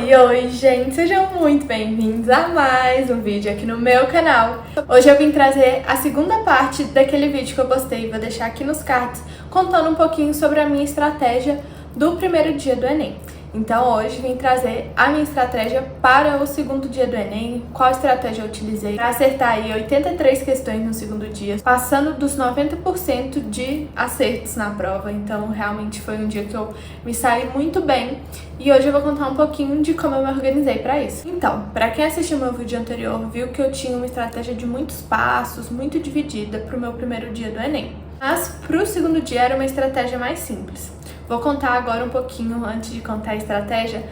Oi, gente! Sejam muito bem-vindos a mais um vídeo aqui no meu canal. Hoje eu vim trazer a segunda parte daquele vídeo que eu postei, vou deixar aqui nos cards, contando um pouquinho sobre a minha estratégia do primeiro dia do Enem. Então hoje vim trazer a minha estratégia para o segundo dia do Enem, qual estratégia eu utilizei para acertar aí 83 questões no segundo dia, passando dos 90% de acertos na prova. Então realmente foi um dia que eu me saí muito bem e hoje eu vou contar um pouquinho de como eu me organizei para isso. Então, para quem assistiu meu vídeo anterior, viu que eu tinha uma estratégia de muitos passos, muito dividida para o meu primeiro dia do Enem. Mas para o segundo dia era uma estratégia mais simples. Vou contar agora um pouquinho, antes de contar a estratégia,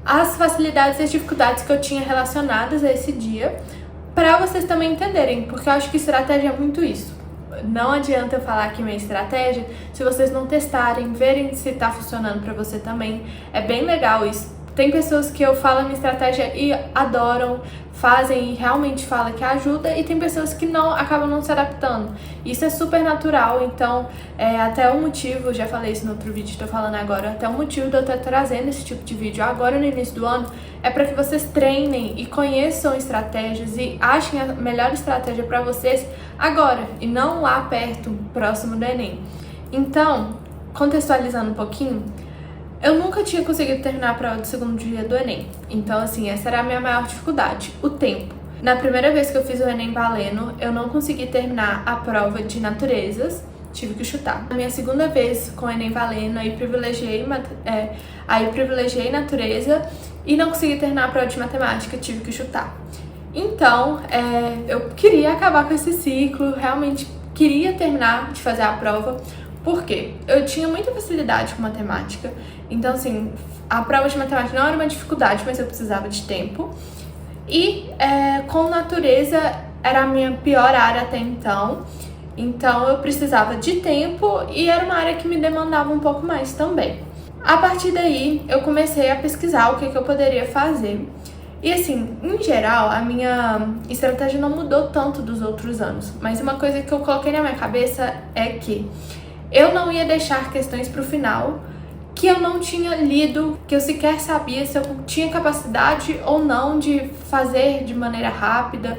as facilidades e as dificuldades que eu tinha relacionadas a esse dia, para vocês também entenderem, porque eu acho que estratégia é muito isso. Não adianta eu falar aqui minha estratégia se vocês não testarem, verem se tá funcionando para você também. É bem legal isso. Tem pessoas que eu falo a minha estratégia e adoram, fazem e realmente falam que ajuda, e tem pessoas que não acabam não se adaptando. Isso é super natural, então até o motivo, já falei isso no outro vídeo, estou falando agora, até o motivo de eu estar trazendo esse tipo de vídeo agora no início do ano é para que vocês treinem e conheçam estratégias e achem a melhor estratégia para vocês agora e não lá perto, próximo do Enem. Então, contextualizando um pouquinho, eu nunca tinha conseguido terminar a prova do segundo dia do Enem. Então, assim, essa era a minha maior dificuldade, o tempo. Na primeira vez que eu fiz o Enem valendo, eu não consegui terminar a prova de naturezas, tive que chutar. Na minha segunda vez com o Enem valendo, aí privilegiei natureza e não consegui terminar a prova de matemática, tive que chutar. Então, eu queria acabar com esse ciclo, realmente queria terminar de fazer a prova. Por quê? Eu tinha muita facilidade com matemática, então assim, a prova de matemática não era uma dificuldade, mas eu precisava de tempo. E com natureza era a minha pior área até então eu precisava de tempo e era uma área que me demandava um pouco mais também. A partir daí, eu comecei a pesquisar o que eu poderia fazer. E assim, em geral, a minha estratégia não mudou tanto dos outros anos, mas uma coisa que eu coloquei na minha cabeça é que eu não ia deixar questões para o final que eu não tinha lido, que eu sequer sabia se eu tinha capacidade ou não de fazer de maneira rápida.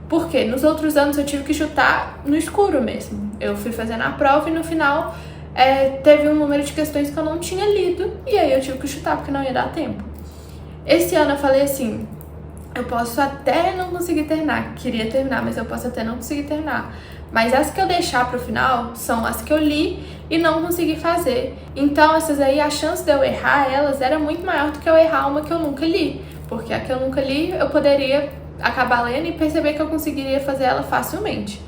Porque nos outros anos eu tive que chutar no escuro mesmo. Eu fui fazendo a prova e no final teve um número de questões que eu não tinha lido e aí eu tive que chutar porque não ia dar tempo. Esse ano eu falei assim, eu posso até não conseguir terminar, queria terminar, mas eu posso até não conseguir terminar. Mas as que eu deixar pro final são as que eu li e não consegui fazer. Então essas aí, a chance de eu errar elas era muito maior do que eu errar uma que eu nunca li. Porque a que eu nunca li, eu poderia acabar lendo e perceber que eu conseguiria fazer ela facilmente.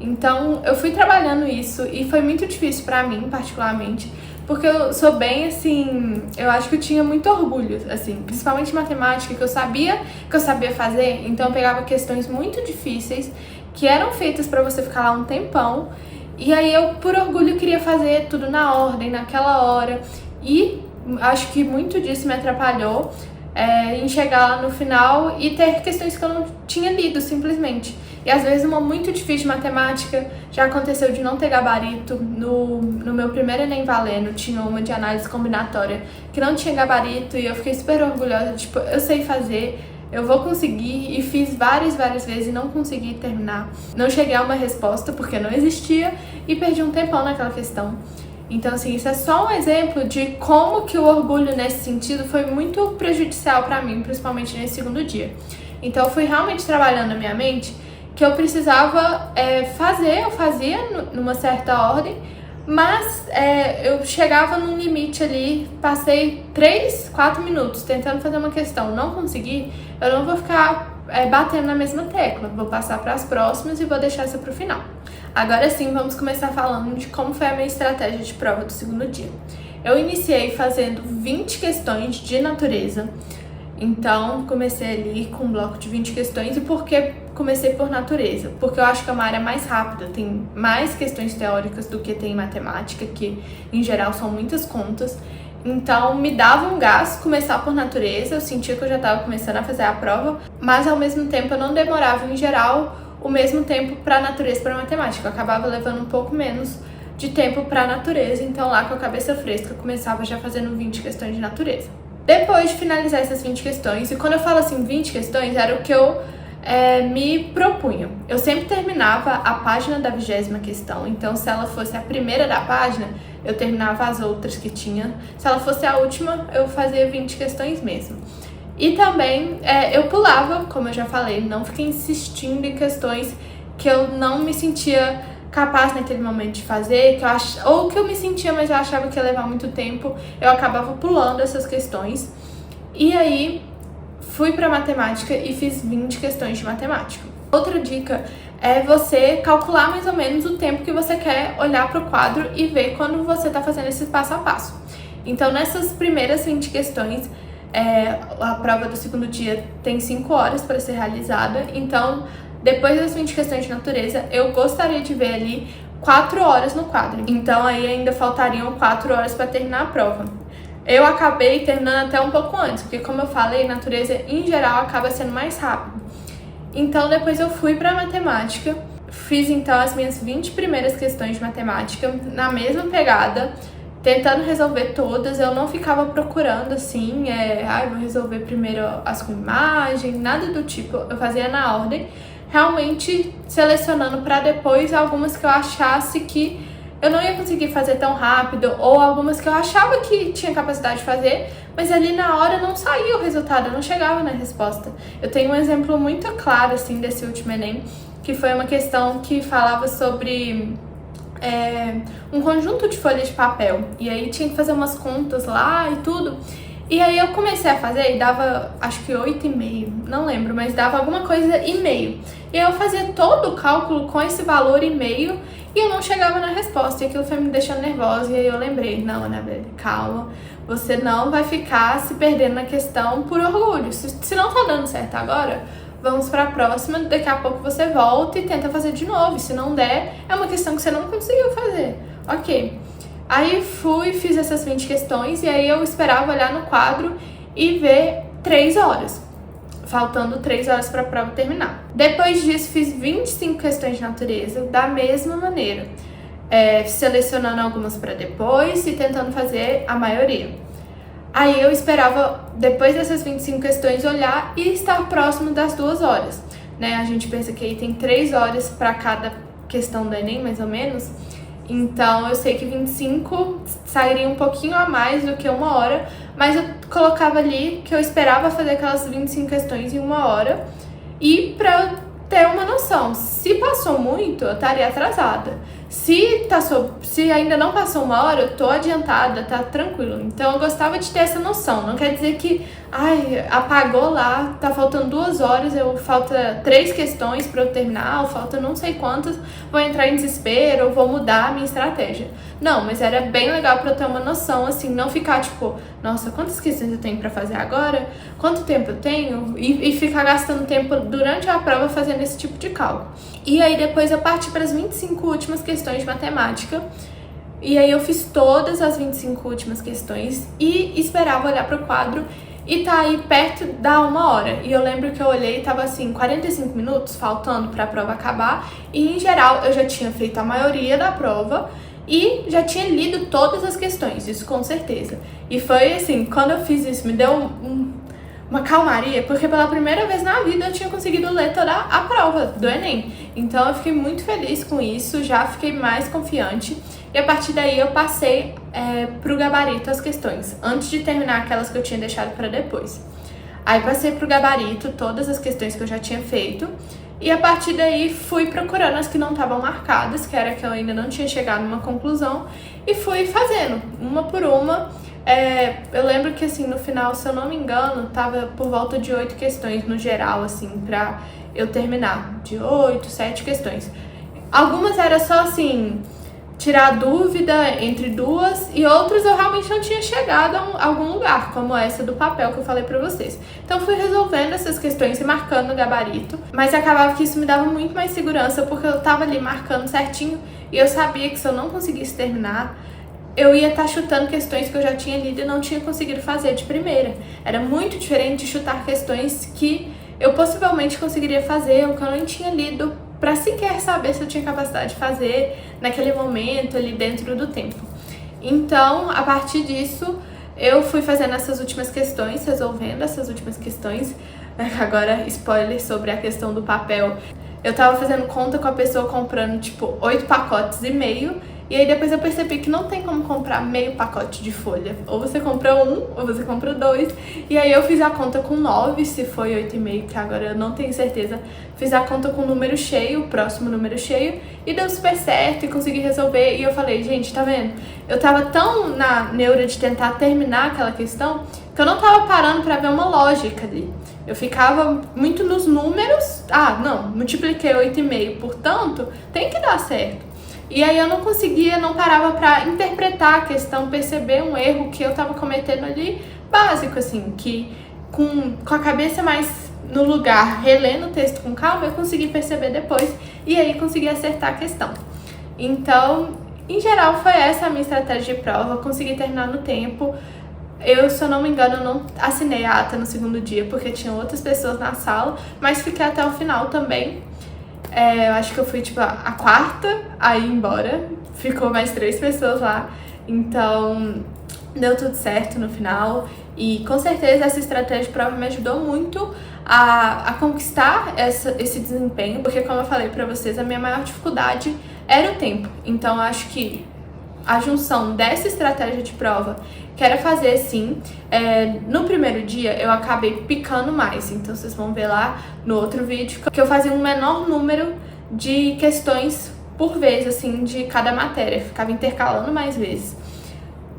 Então eu fui trabalhando isso e foi muito difícil pra mim, particularmente, porque eu sou bem, assim, eu acho que eu tinha muito orgulho, assim, principalmente matemática, que eu sabia fazer, então eu pegava questões muito difíceis, que eram feitas pra você ficar lá um tempão, e aí eu, por orgulho, queria fazer tudo na ordem, naquela hora, e acho que muito disso me atrapalhou em chegar lá no final e ter questões que eu não tinha lido, simplesmente. E às vezes uma muito difícil de matemática, já aconteceu de não ter gabarito. No meu primeiro Enem valendo, tinha uma de análise combinatória que não tinha gabarito e eu fiquei super orgulhosa, tipo, eu sei fazer, eu vou conseguir, e fiz várias vezes e não consegui terminar. Não cheguei a uma resposta porque não existia e perdi um tempão naquela questão. Então, assim, isso é só um exemplo de como que o orgulho nesse sentido foi muito prejudicial pra mim, principalmente nesse segundo dia. Então, eu fui realmente trabalhando na minha mente que eu precisava eu fazia numa certa ordem, mas eu chegava num limite ali, passei 3, 4 minutos tentando fazer uma questão, não consegui, eu não vou ficar batendo na mesma tecla, vou passar para as próximas e vou deixar essa para o final. Agora sim, vamos começar falando de como foi a minha estratégia de prova do segundo dia. Eu iniciei fazendo 20 questões de natureza, então comecei ali com um bloco de 20 questões. E por que comecei por natureza? Porque eu acho que é uma área mais rápida, tem mais questões teóricas do que tem matemática, que em geral são muitas contas. Então me dava um gás começar por natureza, eu sentia que eu já estava começando a fazer a prova, mas ao mesmo tempo eu não demorava em geral o mesmo tempo para natureza e para matemática, eu acabava levando um pouco menos de tempo para natureza, então lá com a cabeça fresca eu começava já fazendo 20 questões de natureza. Depois de finalizar essas 20 questões, e quando eu falo assim 20 questões, era o que eu me propunha. Eu sempre terminava a página da 20ª questão, então se ela fosse a primeira da página, eu terminava as outras que tinha. Se ela fosse a última, eu fazia 20 questões mesmo. E também eu pulava, como eu já falei, não fiquei insistindo em questões que eu não me sentia capaz naquele momento de fazer, ou que eu me sentia, mas eu achava que ia levar muito tempo, eu acabava pulando essas questões. E aí fui para matemática e fiz 20 questões de matemática. Outra dica é você calcular mais ou menos o tempo que você quer olhar para o quadro e ver quando você está fazendo esse passo a passo. Então, nessas primeiras 20 questões, a prova do segundo dia tem 5 horas para ser realizada. Então, depois das 20 questões de natureza, eu gostaria de ver ali 4 horas no quadro. Então, aí ainda faltariam 4 horas para terminar a prova. Eu acabei terminando até um pouco antes, porque como eu falei, natureza em geral acaba sendo mais rápido. Então depois eu fui para matemática, fiz então as minhas 20 primeiras questões de matemática na mesma pegada, tentando resolver todas. Eu não ficava procurando assim, vou resolver primeiro as com imagem, nada do tipo. Eu fazia na ordem, realmente selecionando para depois algumas que eu achasse que eu não ia conseguir fazer tão rápido, ou algumas que eu achava que tinha capacidade de fazer, mas ali na hora não saía o resultado, eu não chegava na resposta. Eu tenho um exemplo muito claro, assim, desse último Enem, que foi uma questão que falava sobre um conjunto de folhas de papel, e aí tinha que fazer umas contas lá e tudo. E aí eu comecei a fazer e dava, acho que 8,5, não lembro, mas dava alguma coisa e meio. E aí eu fazia todo o cálculo com esse valor e meio e eu não chegava na resposta. E aquilo foi me deixando nervosa. E aí eu lembrei, não, Anabelle, calma, você não vai ficar se perdendo na questão por orgulho. Se não tá dando certo agora, vamos para a próxima, daqui a pouco você volta e tenta fazer de novo. Se não der, é uma questão que você não conseguiu fazer. Ok. Aí fiz essas 20 questões e aí eu esperava olhar no quadro e ver 3 horas, faltando 3 horas para a prova terminar. Depois disso, fiz 25 questões de natureza da mesma maneira, selecionando algumas para depois e tentando fazer a maioria. Aí eu esperava, depois dessas 25 questões, olhar e estar próximo das 2 horas. Né? A gente pensa que aí tem 3 horas para cada questão do Enem, mais ou menos. Então, eu sei que 25 sairia um pouquinho a mais do que 1 hora, mas eu colocava ali que eu esperava fazer aquelas 25 questões em 1 hora, e para eu ter uma noção, se passou muito, eu estaria atrasada. Se ainda não passou 1 hora, eu tô adiantada, tá tranquilo. Então, eu gostava de ter essa noção. Não quer dizer que, apagou lá, tá faltando 2 horas, falta 3 questões para eu terminar, ou falta não sei quantas, vou entrar em desespero, ou vou mudar a minha estratégia. Não, mas era bem legal para eu ter uma noção, assim, não ficar tipo, nossa, quantas questões eu tenho para fazer agora? Quanto tempo eu tenho? E ficar gastando tempo durante a prova fazendo esse tipo de cálculo. E aí depois eu parti para as 25 últimas questões de matemática. E aí eu fiz todas as 25 últimas questões e esperava olhar para o quadro e tá aí perto da 1 hora. E eu lembro que eu olhei e tava assim, 45 minutos faltando para a prova acabar. E em geral eu já tinha feito a maioria da prova e já tinha lido todas as questões, isso com certeza. E foi assim, quando eu fiz isso, me deu uma calmaria, porque pela primeira vez na vida eu tinha conseguido ler toda a prova do Enem. Então eu fiquei muito feliz com isso, já fiquei mais confiante. E a partir daí eu passei pro gabarito as questões, antes de terminar aquelas que eu tinha deixado para depois. Aí passei pro gabarito todas as questões que eu já tinha feito. E a partir daí fui procurando as que não estavam marcadas, que era que eu ainda não tinha chegado numa conclusão, e fui fazendo, uma por uma. Eu lembro que assim, no final, se eu não me engano, tava por volta de 8 questões no geral, assim, pra eu terminar. De 8, 7 questões. Algumas era só assim, tirar dúvida entre duas, e outras eu realmente não tinha chegado a algum lugar, como essa do papel que eu falei pra vocês. Então fui resolvendo essas questões e marcando no gabarito, mas acabava que isso me dava muito mais segurança, porque eu tava ali marcando certinho, e eu sabia que se eu não conseguisse terminar, eu ia estar chutando questões que eu já tinha lido e não tinha conseguido fazer de primeira. Era muito diferente de chutar questões que eu possivelmente conseguiria fazer, ou que eu não tinha lido, para sequer saber se eu tinha capacidade de fazer naquele momento, ali dentro do tempo. Então, a partir disso, eu fui fazendo essas últimas questões, resolvendo essas últimas questões. Agora, spoiler sobre a questão do papel. Eu tava fazendo conta com a pessoa comprando, tipo, 8 pacotes e meio. E aí depois eu percebi que não tem como comprar meio pacote de folha. Ou você compra um, ou você compra 2. E aí eu fiz a conta com 9, se foi 8,5, que agora eu não tenho certeza. Fiz a conta com o número cheio, o próximo número cheio. E deu super certo e consegui resolver. E eu falei, gente, tá vendo? Eu tava tão na neura de tentar terminar aquela questão que eu não tava parando pra ver uma lógica ali. Eu ficava muito nos números. Ah, não, multipliquei 8,5, portanto, tem que dar certo. E aí eu não conseguia, não parava pra interpretar a questão, perceber um erro que eu tava cometendo ali, básico, assim, que com a cabeça mais no lugar, relendo o texto com calma, eu consegui perceber depois e aí consegui acertar a questão. Então, em geral, foi essa a minha estratégia de prova, consegui terminar no tempo. Eu, se eu não me engano, eu não assinei a ata no segundo dia, porque tinham outras pessoas na sala, mas fiquei até o final também. Eu acho que eu fui, tipo, a quarta a ir embora. Ficou mais 3 pessoas lá. Então, deu tudo certo no final. E, com certeza, essa estratégia de prova me ajudou muito a conquistar esse desempenho. Porque, como eu falei pra vocês, a minha maior dificuldade era o tempo. Então, eu acho que a junção dessa estratégia de prova, que era fazer assim, no primeiro dia eu acabei picando mais, então vocês vão ver lá no outro vídeo que eu fazia um menor número de questões por vez, assim, de cada matéria, ficava intercalando mais vezes.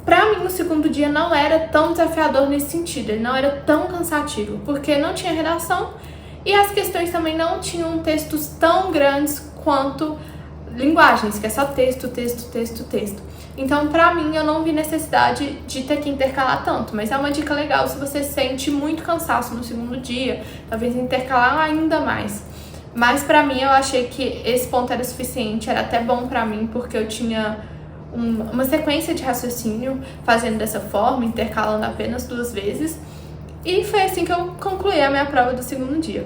Pra mim, o segundo dia não era tão desafiador nesse sentido, ele não era tão cansativo, porque não tinha redação e as questões também não tinham textos tão grandes quanto linguagens, que é só texto, texto, texto, texto. Então, pra mim, eu não vi necessidade de ter que intercalar tanto, mas é uma dica legal se você sente muito cansaço no segundo dia, talvez intercalar ainda mais. Mas pra mim, eu achei que esse ponto era suficiente, era até bom pra mim, porque eu tinha uma sequência de raciocínio fazendo dessa forma, intercalando apenas 2 vezes, e foi assim que eu concluí a minha prova do segundo dia.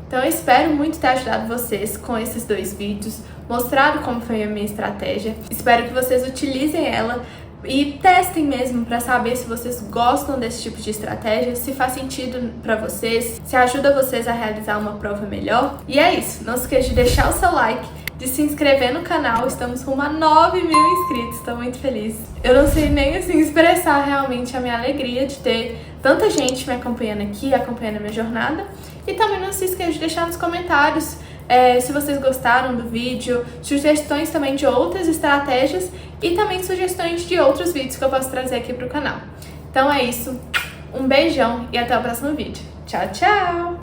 Então eu espero muito ter ajudado vocês com esses 2 vídeos, mostrado como foi a minha estratégia. Espero que vocês utilizem ela e testem mesmo para saber se vocês gostam desse tipo de estratégia, se faz sentido para vocês, se ajuda vocês a realizar uma prova melhor. E é isso, não se esqueça de deixar o seu like, de se inscrever no canal, estamos rumo a 9.000 inscritos, estou muito feliz. Eu não sei nem assim expressar realmente a minha alegria de ter tanta gente me acompanhando aqui, acompanhando a minha jornada. E também não se esqueça de deixar nos comentários se vocês gostaram do vídeo, sugestões também de outras estratégias e também sugestões de outros vídeos que eu posso trazer aqui pro canal. Então é isso, um beijão e até o próximo vídeo. Tchau, tchau!